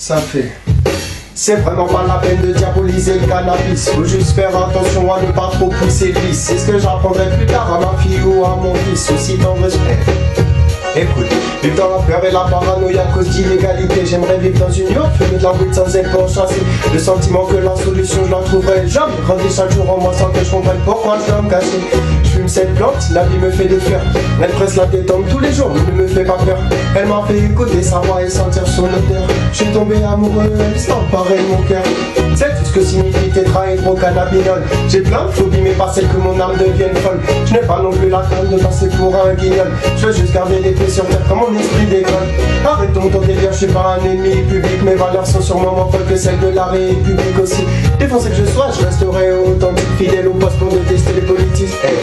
ça fait. C'est vraiment pas la peine de diaboliser le cannabis. Faut juste faire attention à ne pas trop pousser le vice. C'est ce que j'apprendrai plus tard à ma fille ou à mon fils. Aussi dans le respect. Écoute, vivre dans la peur et la paranoïa à cause d'illégalité. J'aimerais vivre dans une yurte, fumer de la weed sans être pourchassé. Le sentiment que la solution je la trouverai jamais. Grandir chaque jour en moi sans que je comprenne pourquoi je dois me cacher. Je fume cette plante, la vie me fait des fleurs. Elle presse la détente tous les jours, ne me fait pas peur. Elle m'a fait écouter sa voix et sentir son odeur. Je suis tombé amoureux, elle s'emparait de mon cœur. C'est tout ce que signifie tétrahydrocannabinol. J'ai plein de phobies mais pas celle que mon âme devienne folle. Je n'ai pas non plus la crainte de passer pour un guignol. Je veux juste garder les pieds sur terre comme mon esprit décolle. Arrête donc ton délire, je suis pas un ennemi public. Mes valeurs sont sûrement moins folles que celles de la République aussi. Défoncé que je sois, je resterai authentique, fidèle au poste pour détester les politiques. Hey.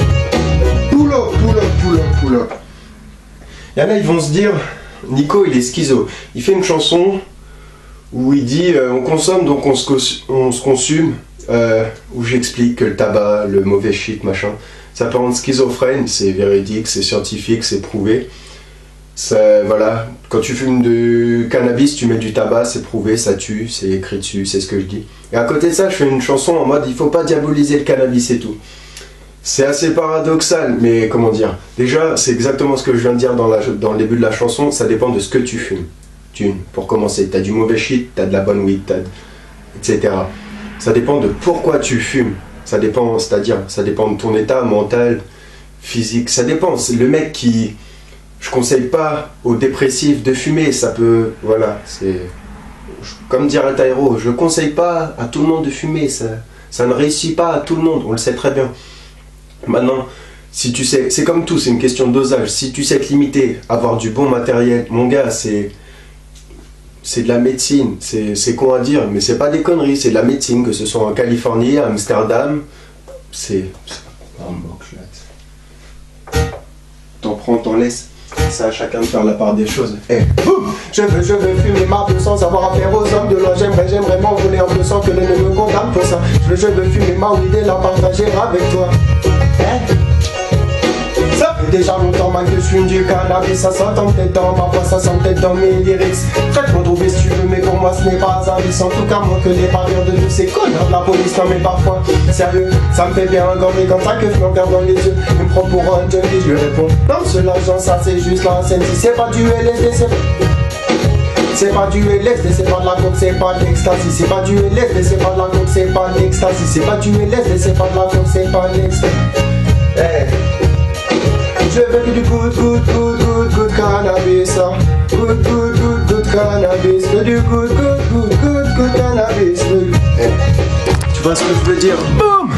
Pull up, pull up, pull up, pull up. Y'en a, ils vont se dire, Nico il est schizo. Il fait une chanson où il dit on consomme donc on se consume, où j'explique que le tabac, le mauvais shit, machin, ça peut rendre schizophrène, c'est véridique, c'est scientifique, c'est prouvé. Voilà, quand tu fumes du cannabis, tu mets du tabac, c'est prouvé, ça tue, c'est écrit dessus, c'est ce que je dis. Et à côté de ça, je fais une chanson en mode il faut pas diaboliser le cannabis et tout. C'est assez paradoxal, mais comment dire, déjà c'est exactement ce que je viens de dire dans le début de la chanson, ça dépend de ce que tu fumes. Pour commencer, t'as du mauvais shit, t'as de la bonne weed, etc. Ça dépend de pourquoi tu fumes. Ça dépend, c'est-à-dire, ça dépend de ton état mental, physique. Ça dépend. C'est le mec qui, je conseille pas aux dépressifs de fumer. Ça peut, voilà, c'est comme dirait Taïro, je conseille pas à tout le monde de fumer. Ça ne réussit pas à tout le monde. On le sait très bien. Maintenant, si tu sais, c'est comme tout, c'est une question de dosage. Si tu sais te limiter, avoir du bon matériel, mon gars, c'est de la médecine, c'est con à dire, mais c'est pas des conneries, c'est de la médecine, que ce soit en Californie, à Amsterdam, c'est pas un manque. T'en prends, t'en laisses, c'est à chacun de faire la part des choses. Hey. Je veux fumer ma peau sans avoir affaire aux hommes de loin, j'aimerais m'envoler un peu sans que l'on ne me condamne pour ça. Je veux fumer ma weed et la partager avec toi. Hey. Ça fait déjà longtemps man que je fume du cannabis. Ça s'entend peut-être dans ma voix, ça sent peut-être dans mes lyrics. Traite-moi trouver si tu veux, mais pour moi ce n'est pas un vice. En tout cas moins que les parieurs de tous ces connards de la police. Non mais parfois, sérieux, ça me fait bien engorger quand ta queue me regarde dans les yeux. Il me prend pour un junkie, je lui réponds non cela genre ça c'est juste la scène. Si c'est pas du LSD, c'est pas du LSD, c'est pas de la coke, c'est pas de l'ecstasy. C'est pas du LSD, c'est pas de la coke, c'est pas de l'ecstasy. C'est pas du LSD, c'est pas de la coke, c'est pas de l'ecstasy. Hey. Je veux que du good cannabis. Good cannabis. Que du good cannabis. Hey. Tu vois ce que je veux dire? Boum!